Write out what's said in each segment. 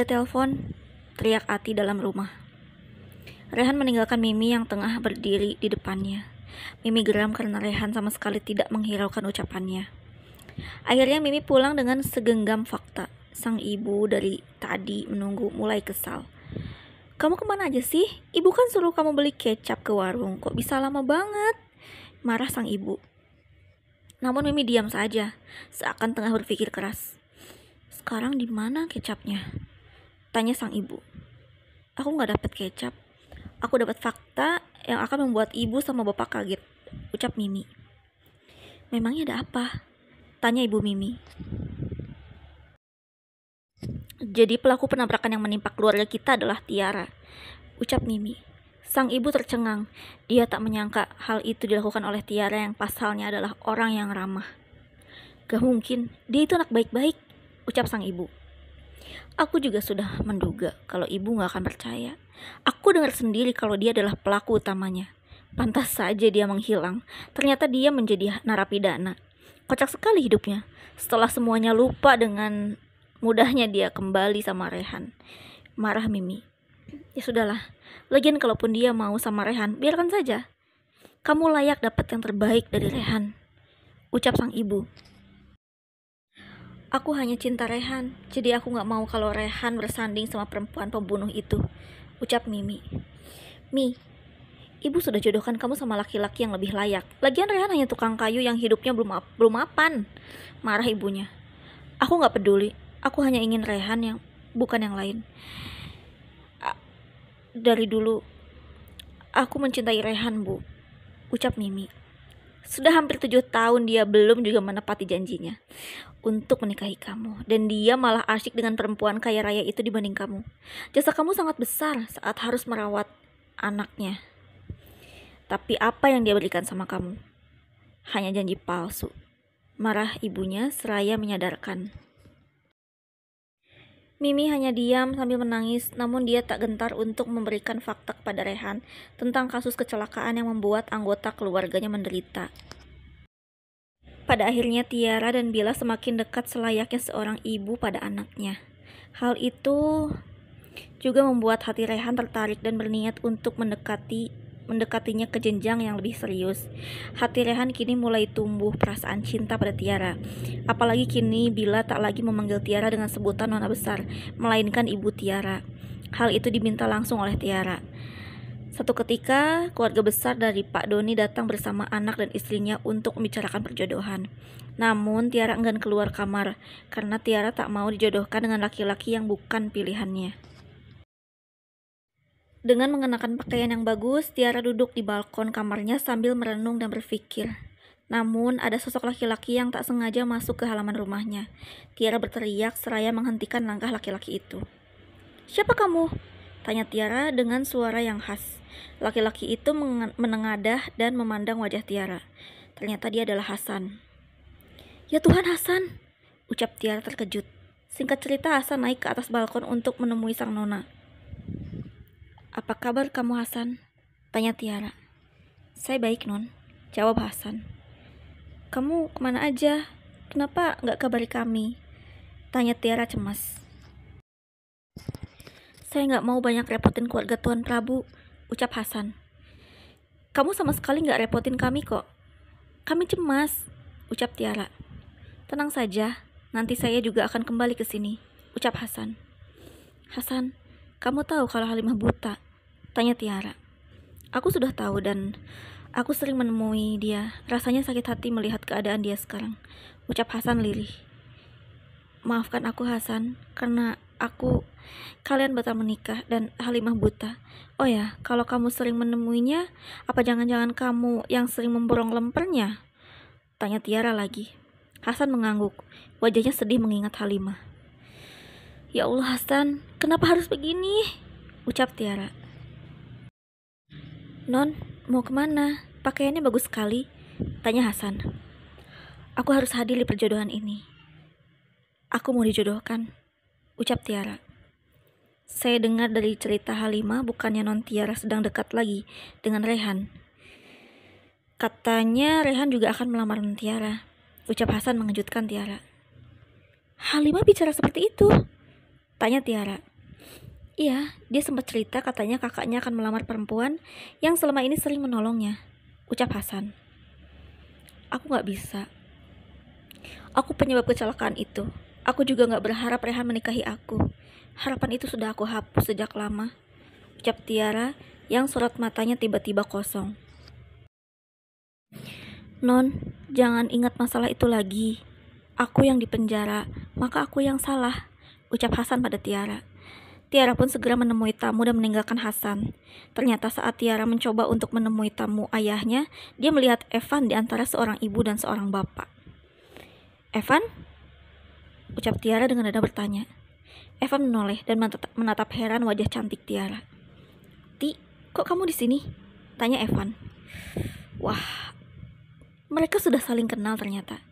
Ada telepon, teriak Ati dalam rumah. Rehan meninggalkan Mimi yang tengah berdiri di depannya. Mimi geram karena Rehan sama sekali tidak menghiraukan ucapannya. Akhirnya Mimi pulang dengan segenggam fakta. Sang ibu dari tadi menunggu mulai kesal. "Kamu kemana aja sih? Ibu kan suruh kamu beli kecap ke warung. Kok bisa lama banget?" Marah sang ibu. Namun Mimi diam saja, seakan tengah berpikir keras. "Sekarang di mana kecapnya?" tanya sang ibu. "Aku gak dapat kecap. Aku dapat fakta yang akan membuat ibu sama bapak kaget," ucap Mimi. "Memangnya ada apa?" tanya ibu Mimi. "Jadi pelaku penabrakan yang menimpa keluarga kita adalah Tiara," ucap Mimi. Sang ibu tercengang. Dia tak menyangka hal itu dilakukan oleh Tiara yang pasalnya adalah orang yang ramah. "Gak mungkin, dia itu anak baik-baik," ucap sang ibu. "Aku juga sudah menduga kalau ibu gak akan percaya. Aku dengar sendiri kalau dia adalah pelaku utamanya. Pantas saja dia menghilang. Ternyata dia menjadi narapidana. Kocak sekali hidupnya. Setelah semuanya lupa, dengan mudahnya dia kembali sama Rehan," marah Mimi. "Ya sudahlah. Lagian kalaupun dia mau sama Rehan, biarkan saja. Kamu layak dapat yang terbaik dari Rehan," ucap sang ibu. "Aku hanya cinta Rehan, jadi aku gak mau kalau Rehan bersanding sama perempuan pembunuh itu," ucap Mimi. "Mi, ibu sudah jodohkan kamu sama laki-laki yang lebih layak. Lagian Rehan hanya tukang kayu yang hidupnya belum mapan," marah ibunya. "Aku gak peduli. Aku hanya ingin Rehan yang bukan yang lain. Dari dulu aku mencintai Rehan, Bu," ucap Mimi. "Sudah hampir 7 tahun dia belum juga menepati janjinya untuk menikahi kamu. Dan dia malah asyik dengan perempuan kaya raya itu dibanding kamu. Jasa kamu sangat besar saat harus merawat anaknya. Tapi apa yang dia berikan sama kamu? Hanya janji palsu," marah ibunya seraya menyadarkan. Mimi hanya diam sambil menangis, namun dia tak gentar untuk memberikan fakta kepada Rehan tentang kasus kecelakaan yang membuat anggota keluarganya menderita. Pada akhirnya Tiara dan Bila semakin dekat selayaknya seorang ibu pada anaknya. Hal itu juga membuat hati Rehan tertarik dan berniat untuk mendekatinya ke jenjang yang lebih serius. Hati Rehan kini mulai tumbuh perasaan cinta pada Tiara. Apalagi kini Bila tak lagi memanggil Tiara dengan sebutan nona besar, melainkan ibu Tiara. Hal itu diminta langsung oleh Tiara. Satu ketika, keluarga besar dari Pak Doni datang bersama anak dan istrinya untuk membicarakan perjodohan. Namun Tiara enggan keluar kamar karena Tiara tak mau dijodohkan dengan laki-laki yang bukan pilihannya. Dengan mengenakan pakaian yang bagus, Tiara duduk di balkon kamarnya sambil merenung dan berpikir. Namun ada sosok laki-laki yang tak sengaja masuk ke halaman rumahnya. Tiara berteriak seraya menghentikan langkah laki-laki itu. "Siapa kamu?" tanya Tiara dengan suara yang khas. Laki-laki itu menengadah dan memandang wajah Tiara. Ternyata dia adalah Hasan. "Ya Tuhan, Hasan!" ucap Tiara terkejut. Singkat cerita, Hasan naik ke atas balkon untuk menemui sang nona. "Apa kabar kamu, Hasan?" tanya Tiara. "Saya baik, Non," jawab Hasan. "Kamu kemana aja? Kenapa gak kabari kami?" tanya Tiara cemas. "Saya gak mau banyak repotin keluarga Tuan Prabu," ucap Hasan. "Kamu sama sekali gak repotin kami kok. Kami cemas," ucap Tiara. "Tenang saja, nanti saya juga akan kembali ke sini," ucap Hasan. "Hasan, kamu tahu kalau Halimah buta?" tanya Tiara. "Aku sudah tahu dan aku sering menemui dia. Rasanya sakit hati melihat keadaan dia sekarang," ucap Hasan lirih. "Maafkan aku, Hasan, karena kalian batal menikah dan Halimah buta. Oh ya, kalau kamu sering menemuinya, apa jangan-jangan kamu yang sering memborong lempernya?" tanya Tiara lagi. Hasan mengangguk, wajahnya sedih mengingat Halimah. "Ya Allah, Hasan, kenapa harus begini?" ucap Tiara. "Non, mau kemana? Pakaiannya bagus sekali," tanya Hasan. "Aku harus hadir di perjodohan ini. Aku mau dijodohkan," ucap Tiara. "Saya dengar dari cerita Halimah bukannya Non Tiara sedang dekat lagi dengan Rehan. Katanya Rehan juga akan melamar Non Tiara," ucap Hasan mengejutkan Tiara. "Halimah bicara seperti itu?" tanya Tiara. Iya, dia sempat cerita katanya kakaknya akan melamar perempuan yang selama ini sering menolongnya, ucap Hasan. Aku gak bisa. Aku penyebab kecelakaan itu. Aku juga gak berharap Rehan menikahi aku. Harapan itu sudah aku hapus sejak lama, ucap Tiara yang sorot matanya tiba-tiba kosong. Non, jangan ingat masalah itu lagi. Aku yang dipenjara, maka aku yang salah, ucap Hasan pada Tiara. Tiara pun segera menemui tamu dan meninggalkan Hasan. Ternyata saat Tiara mencoba untuk menemui tamu ayahnya, dia melihat Evan di antara seorang ibu dan seorang bapak. Evan? Ucap Tiara dengan nada bertanya. Evan menoleh dan menatap heran wajah cantik Tiara. Ti, kok kamu di sini? Tanya Evan. Wah, mereka sudah saling kenal ternyata.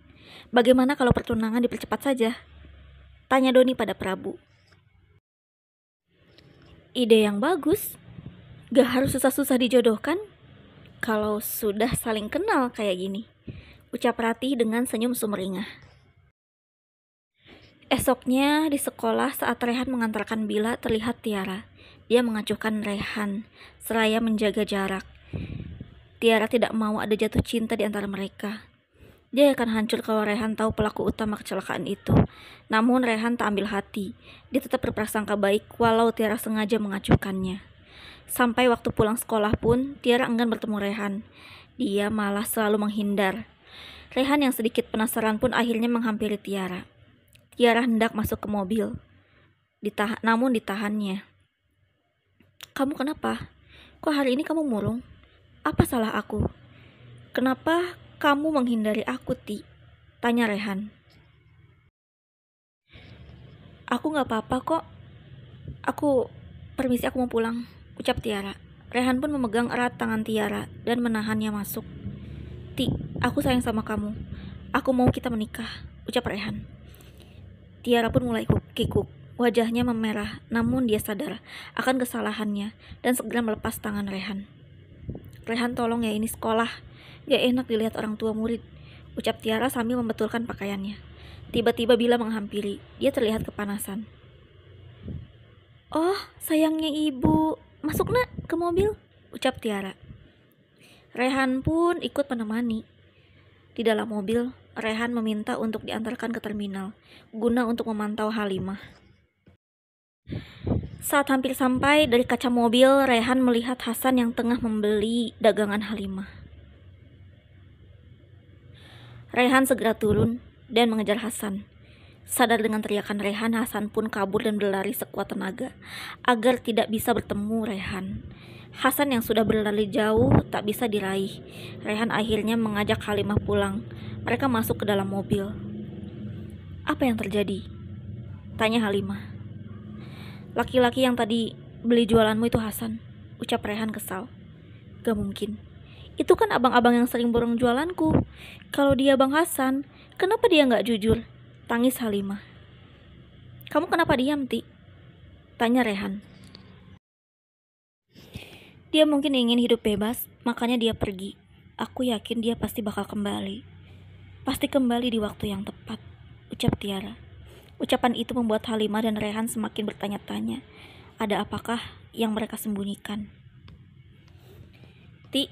Bagaimana kalau pertunangan dipercepat saja? Tanya Doni pada Prabu. Ide yang bagus. Gak harus susah-susah dijodohkan kalau sudah saling kenal kayak gini, ucap Ratih dengan senyum sumringah. Esoknya di sekolah saat Rehan mengantarkan Bila terlihat Tiara. Dia mengacuhkan Rehan seraya menjaga jarak. Tiara tidak mau ada jatuh cinta di antara mereka. Dia akan hancur kalau Rehan tahu pelaku utama kecelakaan itu. Namun Rehan tak ambil hati. Dia tetap berprasangka baik walau Tiara sengaja mengacuhkannya. Sampai waktu pulang sekolah pun Tiara enggan bertemu Rehan. Dia malah selalu menghindar. Rehan yang sedikit penasaran pun akhirnya menghampiri Tiara. Tiara hendak masuk ke mobil. Namun ditahannya. Kamu kenapa? Kok hari ini kamu murung? Apa salah aku? Kenapa kamu menghindari aku, Ti? Tanya Rehan. Aku gak apa-apa kok. Permisi, aku mau pulang, ucap Tiara. Rehan pun memegang erat tangan Tiara dan menahannya masuk. Ti, aku sayang sama kamu. Aku mau kita menikah, ucap Rehan. Tiara pun mulai kikuk. Wajahnya memerah, namun dia sadar akan kesalahannya dan segera melepas tangan Rehan. Rehan, tolong ya, ini sekolah. Gak enak dilihat orang tua murid, ucap Tiara sambil membetulkan pakaiannya. Tiba-tiba Bila menghampiri. Dia terlihat kepanasan. Oh, sayangnya ibu. Masuk nak ke mobil, ucap Tiara. Rehan pun ikut menemani. Di dalam mobil, Rehan meminta untuk diantarkan ke terminal guna untuk memantau Halimah. Saat hampir sampai, dari kaca mobil Rehan melihat Hasan yang tengah membeli dagangan Halimah. Rehan segera turun dan mengejar Hasan. Sadar dengan teriakan Rehan, Hasan pun kabur dan berlari sekuat tenaga agar tidak bisa bertemu Rehan. Hasan yang sudah berlari jauh tak bisa diraih. Rehan akhirnya mengajak Halimah pulang. Mereka masuk ke dalam mobil. Apa yang terjadi? Tanya Halimah. Laki-laki yang tadi beli jualanmu itu Hasan, ucap Rehan kesal. Gak mungkin. Itu kan abang-abang yang sering borong jualanku. Kalau dia Bang Hasan, kenapa dia gak jujur? Tangis Halimah. Kamu kenapa diam, Ti? Tanya Rehan. Dia mungkin ingin hidup bebas, makanya dia pergi. Aku yakin dia pasti bakal kembali. Pasti kembali di waktu yang tepat, ucap Tiara. Ucapan itu membuat Halimah dan Rehan semakin bertanya-tanya. Ada apakah yang mereka sembunyikan? Ti,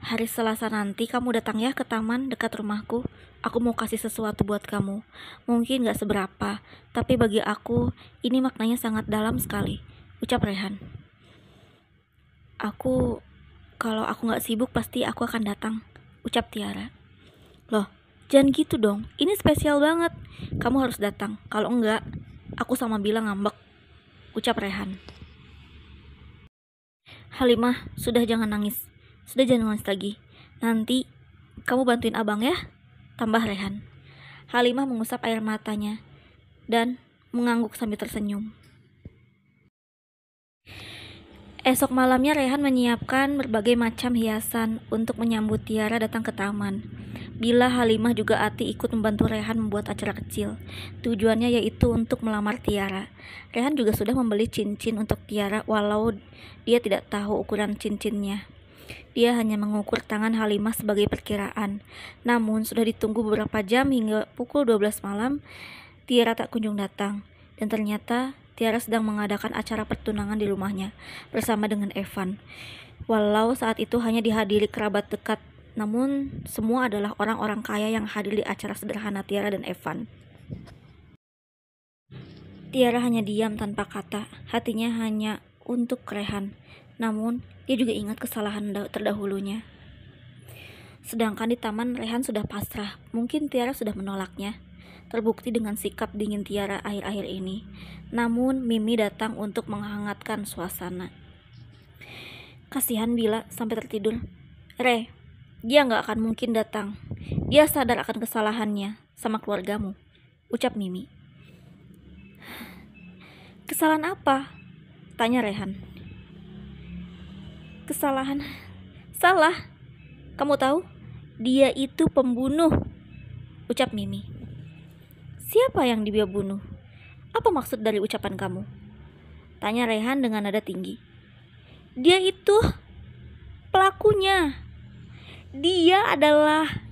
hari Selasa nanti kamu datang ya ke taman dekat rumahku. Aku mau kasih sesuatu buat kamu. Mungkin gak seberapa, tapi bagi aku ini maknanya sangat dalam sekali, ucap Rehan. Kalau aku gak sibuk pasti aku akan datang, ucap Tiara. Loh, jangan gitu dong, ini spesial banget. Kamu harus datang, kalau enggak aku sama Bila ngambek, ucap Rehan. Halimah, sudah jangan nangis. Sudah jangan nangis lagi. Nanti kamu bantuin abang ya, tambah Rehan. Halimah mengusap air matanya dan mengangguk sambil tersenyum. Esok malamnya Rehan menyiapkan berbagai macam hiasan untuk menyambut Tiara datang ke taman. Bila, Halimah juga Ati ikut membantu Rehan membuat acara kecil. Tujuannya yaitu untuk melamar Tiara. Rehan juga sudah membeli cincin untuk Tiara walau dia tidak tahu ukuran cincinnya. Dia hanya mengukur tangan Halimah sebagai perkiraan. Namun sudah ditunggu beberapa jam hingga pukul 12 malam, Tiara tak kunjung datang. Dan ternyata Tiara sedang mengadakan acara pertunangan di rumahnya bersama dengan Evan. Walau saat itu hanya dihadiri kerabat dekat, namun semua adalah orang-orang kaya yang hadir di acara sederhana Tiara dan Evan. Tiara hanya diam tanpa kata, hatinya hanya untuk Rehan. Namun, dia juga ingat kesalahan terdahulunya. Sedangkan di taman, Rehan sudah pasrah. Mungkin Tiara sudah menolaknya. Terbukti dengan sikap dingin Tiara akhir-akhir ini. Namun, Mimi datang untuk menghangatkan suasana. Kasihan Bila sampai tertidur. Re, dia nggak akan mungkin datang. Dia sadar akan kesalahannya sama keluargamu, ucap Mimi. Kesalahan apa? Tanya Rehan. Kesalahan? Salah. Kamu tahu? Dia itu pembunuh, ucap Mimi. Siapa yang dia bunuh? Apa maksud dari ucapan kamu? Tanya Rehan dengan nada tinggi. Dia itu pelakunya. Dia adalah